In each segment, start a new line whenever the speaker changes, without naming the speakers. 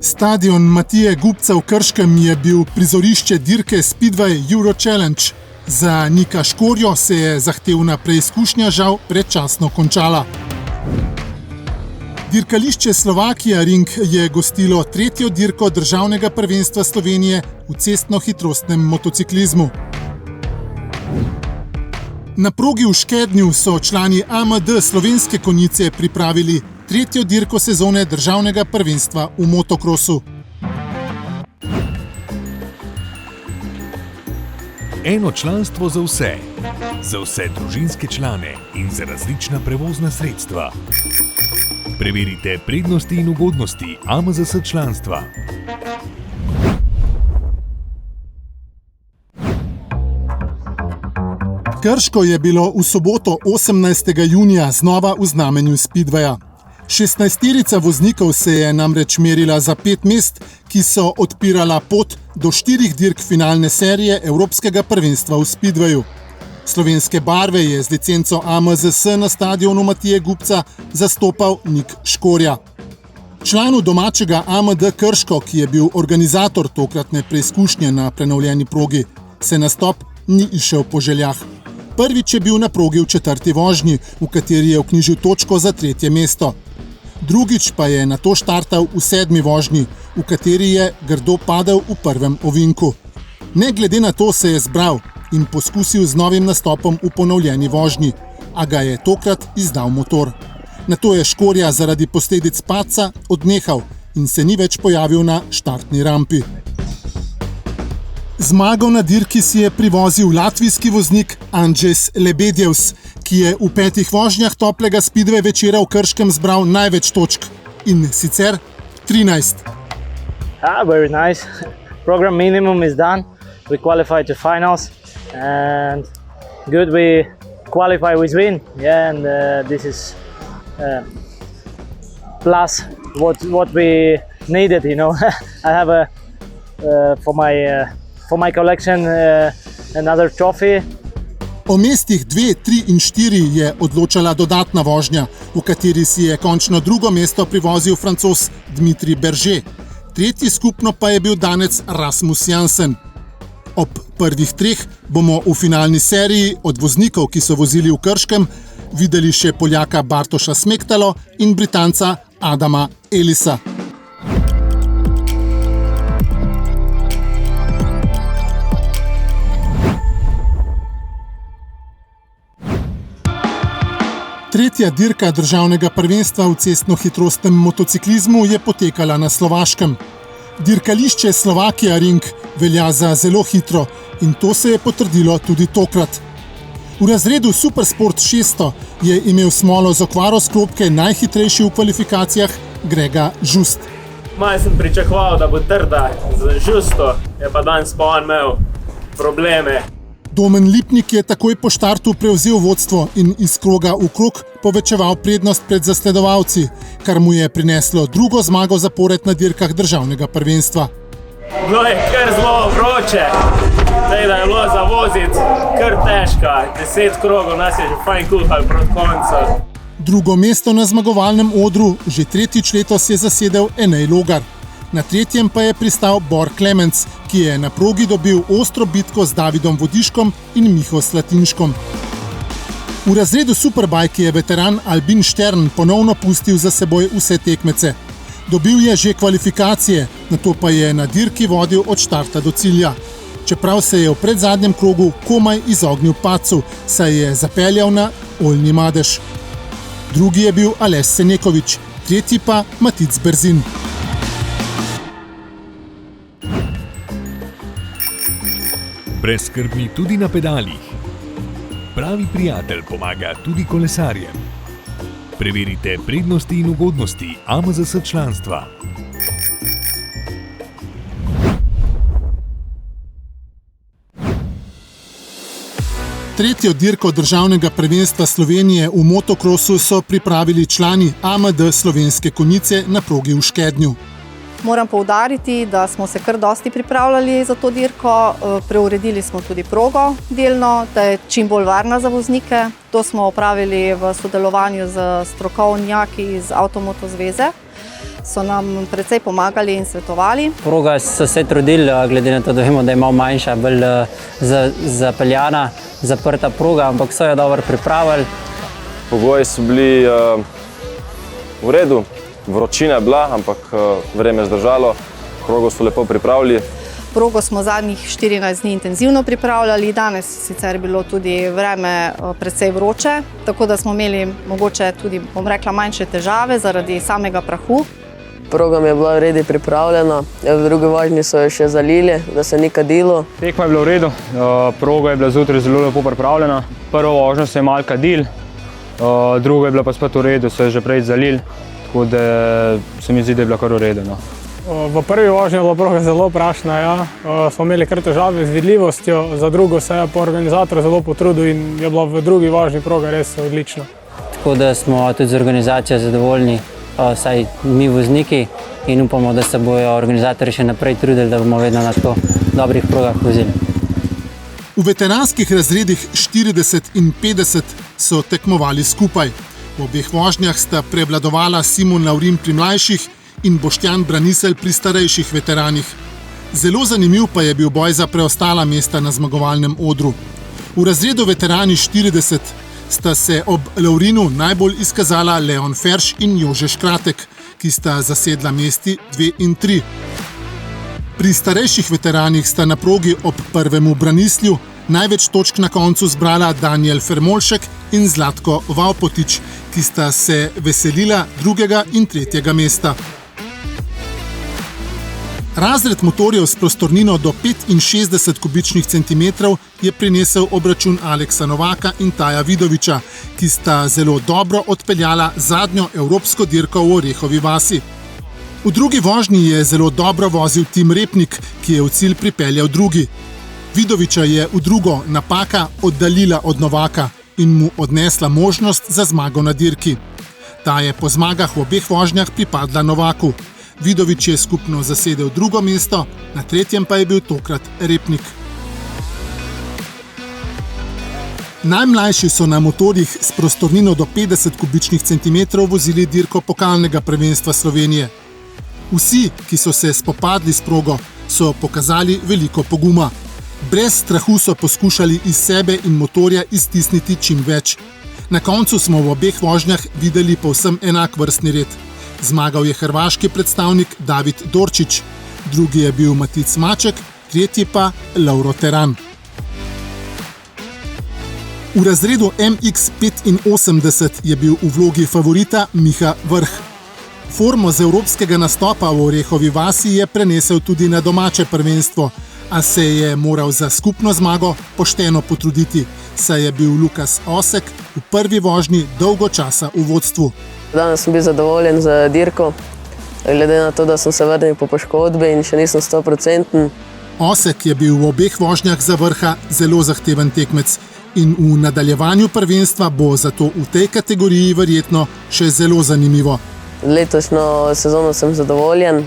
Stadion Matije Gubca v Krškem je bil prizorišče dirke Speedway Euro Challenge. Za Nika Škorjo se je zahtevna preizkušnja žal predčasno končala. Dirkališče Slovakia Ring je gostilo tretjo dirko državnega prvenstva Slovenije v cestno-hitrostnem motociklizmu. Na progi v Škednju so člani AMD Slovenske konjice pripravili tretjo dirko sezone državnega prvenstva v motokrosu.
Eno članstvo za vse družinske člane in za različna prevozna sredstva. Preverite prednosti in ugodnosti AMZS članstva.
Krško je bilo v soboto 18. junija znova v znamenju Speedwaya. 16-terica voznikov se je namreč merila za 5 mest, ki so odpirala pot do 4 dirk finalne serije Evropskega prvenstva v Speedwayu. Slovenske barve je z licenco AMZS na stadionu Matije Gubca zastopal Nik Škorja. Članu domačega AMD Krško, ki je bil organizator tokratne preizkušnje na prenovljeni progi, se nastop ni izšel po željah. Prvič je bil na progi v 4. vožnji, v kateri je vknjižil točko za 3. mesto. Drugič pa je nato štartal v 7. vožnji, v kateri je grdo padel v prvem ovinku. Ne glede na to se je zbral in poskusil z novim nastopom v ponovljeni vožnji, a ga je tokrat izdal motor. Nato je Škorja zaradi posledic padca odnehal in se ni več pojavil na štartni rampi. Zmago na dirki si je privozil latvijski voznik Andrzejs Lebedjevs, ki je v 5 vožnjah toplega Speedway večera v Krškem zbral največ točk, in sicer 13.
Very nice. Program minimum is done. We qualified to finals and good we qualify with win. Yeah, and this is plus what we needed, you know. I have for my collection another trophy.
O mestih 2, 3 in 4 je odločala dodatna vožnja, v kateri si je končno drugo mesto privozil Francoz Dmitrij Berger. Tretji skupno pa je bil danec Rasmus Jansen. Ob prvih 3 bomo v finalni seriji od voznikov, ki so vozili v Krškem, videli še Poljaka Bartoša Smektalo in Britanca Adama Ellisa. Tretja dirka državnega prvenstva v cestno-hitrostnem motociklizmu je potekala na Slovaškem. Dirkališče Slovakia Ring velja za zelo hitro in to se je potrdilo tudi tokrat. V razredu Supersport 600 je imel smolo z okvaro sklopke najhitrejši v kvalifikacijah Grega Žust.
Malo sem pričakoval, da bo trda z Žusto, je pa danes pa on imel probleme.
Domen Lipnik je takoj po štartu prevzel vodstvo in iz kroga v krog povečeval prednost pred zasledovalci, kar mu je prineslo drugo zmago zapored na dirkah državnega prvenstva.
Bilo je kar zelo vroče, da je bilo za voziti kar težko. 10 krogov nas je že fajn kuhal proti koncu.
Drugo mesto na zmagovalnem odru že 3. letos je zasedel Enej Logar. Na 3. pa je pristal Bor Klemenc, ki je na progi dobil ostro bitko z Davidom Vodiškom in Miho Slatinškom. V razredu Superbike je veteran Albin Štern ponovno pustil za seboj vse tekmece. Dobil je že kvalifikacije, nato pa je na dirki vodil od štarta do cilja. Čeprav se je v predzadnjem krogu komaj izognil padcu, saj je zapeljal na oljni madež. Drugi je bil Aleš Senekovič, tretji pa Matic Berzin.
Brezskrbni tudi na pedalih. Pravi prijatelj pomaga tudi kolesarjem. Preverite prednosti in ugodnosti AMZS članstva.
Tretjo dirko državnega prvenstva Slovenije v motokrosu so pripravili člani AMD Slovenske konjice na progi v Škednju.
Moram poudariti, da smo se kar dosti pripravljali za to dirko. Preuredili smo tudi progo delno, da je čim bolj varna za voznike. To smo opravili v sodelovanju z strokovnjaki iz Avtomoto zveze. so nam precej pomagali in svetovali.
Proga so se trudili, glede na to, da vemo, da je malo manjša, bolj zapeljana, zaprta proga, ampak so jo dobro pripravili.
Pogoji so bili v redu, vročina je bila, ampak vreme je zdržalo, progo so lepo pripravili.
Progo smo zadnjih 14 dni intenzivno pripravljali, danes sicer je bilo tudi vreme precej vroče, tako da smo imeli mogoče tudi, bom rekla, manjše težave zaradi samega prahu.
Proga mi je bila v redu pripravljena, v drugi vožnji so jo še zalili, da se ni kadilo.
Tekma je bila v redu, proga je bila zjutraj zelo lepo pripravljena. Prvo vožnjo se je malo kadil, druga je bila pa spet v redu, so jo že prej zalili, tako da se mi zdi, da je bila kar v redu. No.
V prvi vožnji je bila proga zelo prašna, ja. Smo imeli kar težave z vidljivostjo, za drugo se je organizator zelo potrudil in je bila v drugi vožnji proga res odlična.
Tako da smo tudi z organizacijo zadovoljni, saj mi vozniki, in upamo, da se bojo organizatorji še naprej trudili, da bomo vedno na tako dobrih progah vozili.
V veteranskih razredih 40 in 50 so tekmovali skupaj. V obeh vožnjah sta prevladovala Simon Laurin pri mlajših in Boštjan Braniselj pri starejših veteranih. Zelo zanimiv pa je bil boj za preostala mesta na zmagovalnem odru. V razredu veterani 40 sta se ob Laurinu najbolj izkazala Leon Ferš in Jože Škratek, ki sta zasedla mesti 2 in 3. Pri starejših veteranih sta na progi ob prvemu Branislju največ točk na koncu zbrala Daniel Fermolšek in Zlatko Vavpotič, ki sta se veselila 2. in 3. mesta. Razred motorjev s prostornino do 65 kubičnih centimetrov je prinesel obračun Aleksa Novaka in Taja Vidoviča, ki sta zelo dobro odpeljala zadnjo evropsko dirko v Orehovi vasi. V drugi vožnji je zelo dobro vozil Tim Repnik, ki je v cilj pripeljal drugi. Vidoviča je v drugo napaka oddaljila od Novaka in mu odnesla možnost za zmago na dirki. Ta je po zmagah v obeh vožnjah pripadla Novaku. Vidovič je skupno zasedel drugo mesto, na 3. pa je bil tokrat Repnik. Najmlajši so na motorjih s prostornino do 50 kubičnih centimetrov vozili dirko pokalnega prvenstva Slovenije. Vsi, ki so se spopadli s progo, so pokazali veliko poguma. Brez strahu so poskušali iz sebe in motorja iztisniti čim več. Na koncu smo v obeh vožnjah videli povsem enak vrstni red. Zmagal je hrvaški predstavnik David Dorčić, drugi je bil Matic Maček, tretji pa Lauro Teran. V razredu MX85 je bil v vlogi favorita Miha Vrh. Formo z evropskega nastopa v Orehovi vasi je prenesel tudi na domače prvenstvo, a se je moral za skupno zmago pošteno potruditi, saj je bil Lukas Osek v prvi vožnji dolgo časa v vodstvu.
Danes sem bil zadovoljen z dirko, glede na to, da sem se vrnil po poškodbi in še nisem 100%.
Osek je bil v obeh vožnjah za Vrha zelo zahteven tekmec in v nadaljevanju prvenstva bo zato v tej kategoriji verjetno še zelo zanimivo.
Letošnjo sezono sem zadovoljen,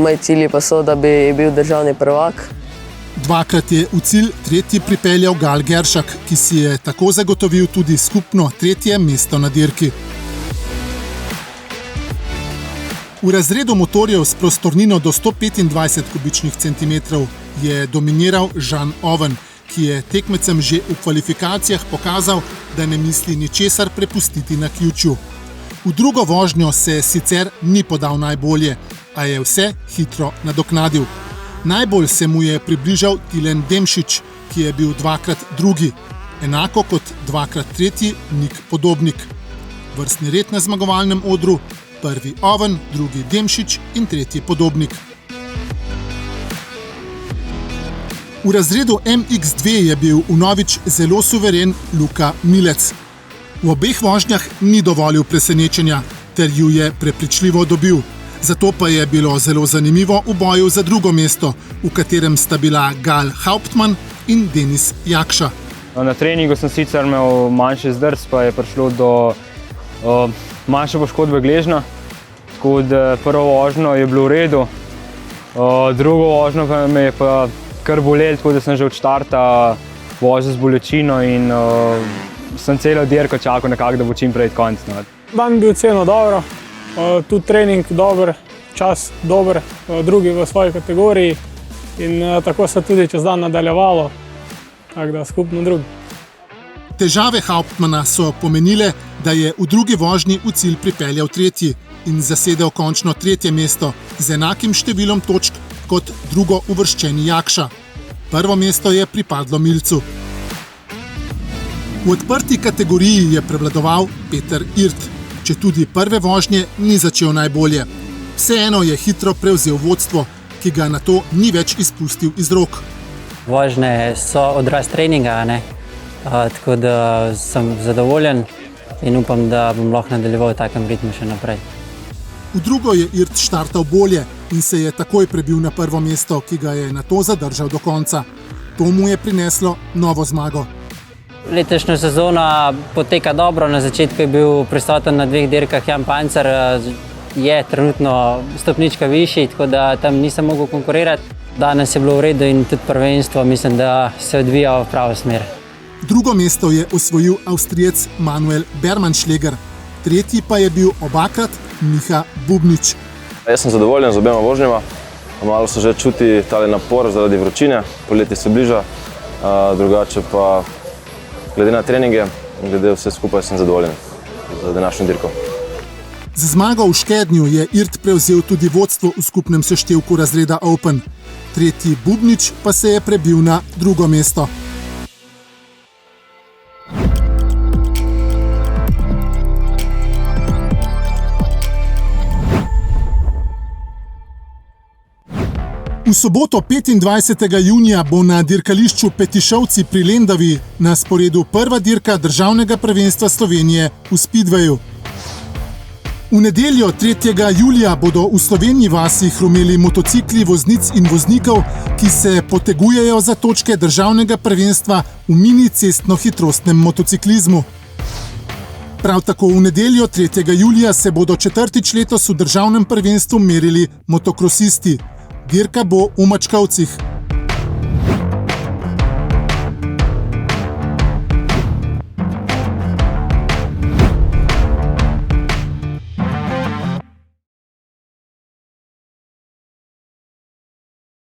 moji cilji pa so, da bi bil državni prvak.
Dvakrat je v cilj tretji pripeljal Gal Geršak, ki si je tako zagotovil tudi skupno 3. mesto na dirki. V razredu motorjev s prostornino do 125 kubičnih centimetrov je dominiral Žan Oven, ki je tekmecem že v kvalifikacijah pokazal, da ne misli ničesar prepustiti na ključu. V drugo vožnjo se sicer ni podal najbolje, a je vse hitro nadoknadil. Najbolj se mu je približal Tilen Demšič, ki je bil dvakrat drugi, enako kot dvakrat tretji Nik Podobnik. Vrstni red na zmagovalnem odru: prvi Oven, drugi Demšič in tretji Podobnik. V razredu MX2 je bil vnovič zelo suveren Luka Milec. V obeh vožnjah ni dovolil presenečenja, ter ju je prepričljivo dobil. Zato pa je bilo zelo zanimivo v boju za drugo mesto, v katerem sta bila Gal Hauptmann in Denis Jakša.
Na treningu sem sicer imel manjši zdrs, pa je prišlo do manjše poškodbe gležnja. Tako da prvo vožnjo je bilo v redu, drugo vožnjo pa me je pa kar bolelo, tako da sem že od štarta vozil z bolečino in sem celo dirko čakal nekako, da bo čim prej konec.
Dan je bil celo dobro, tudi trening dober, čas dober, drugi v svoji kategoriji in tako se tudi čez dan nadaljevalo, tako da skupno drugi.
Težave Hauptmana so pomenile, da je v drugi vožnji v cilj pripeljal tretji in zasedel končno tretje mesto z enakim številom točk kot drugo uvrščeni Jakša. Prvo mesto je pripadlo Milcu. V odprti kategoriji je prevladoval Peter Irt, četudi prve vožnje ni začel najbolje. Vseeno je hitro prevzel vodstvo, ki ga nato ni več izpustil iz rok.
Vožnje so odraz treninga, tako da sem zadovoljen in upam, da bom lahko nadaljeval v takem ritmu še naprej.
V drugo je Irt štartal bolje in se je takoj prebil na prvo mesto, ki ga je nato zadržal do konca. To mu je prineslo novo zmago.
Letošnja sezona poteka dobro, na začetku je bil prisoten na 2 dirkah Jan Pancer, je trenutno stopnička višji, tako da tam nisem mogel konkurirati. Danes je bilo v redu in tudi prvenstvo, mislim, da se odvija v pravo smer.
Drugo mesto je osvojil Avstrijec Manuel Bermanschläger, tretji pa je bil obakrat Miha Bubnič.
Jaz sem zadovoljen z obema vožnjama, malo se že čuti tale napor zaradi vročine, poletje se bliža, drugače pa glede na treninge in glede vse skupaj sem zadovoljen za današnjo dirko.
Z zmago v Škednju je Irt prevzel tudi vodstvo v skupnem seštevku razreda Open. Tretji Bubnič pa se je prebil na drugo mesto. V soboto 25. junija bo na dirkališču Petišovci pri Lendavi na sporedu prva dirka državnega prvenstva Slovenije v Speedwayu. V nedeljo 3. julija bodo v Slovenji vasi hrumeli motocikli voznic in voznikov, ki se potegujejo za točke državnega prvenstva v mini cestno-hitrostnem motociklizmu. Prav tako v nedeljo 3. julija se bodo četrtič letos v državnem prvenstvu merili motokrosisti. Dirka bo v Mačkovcih.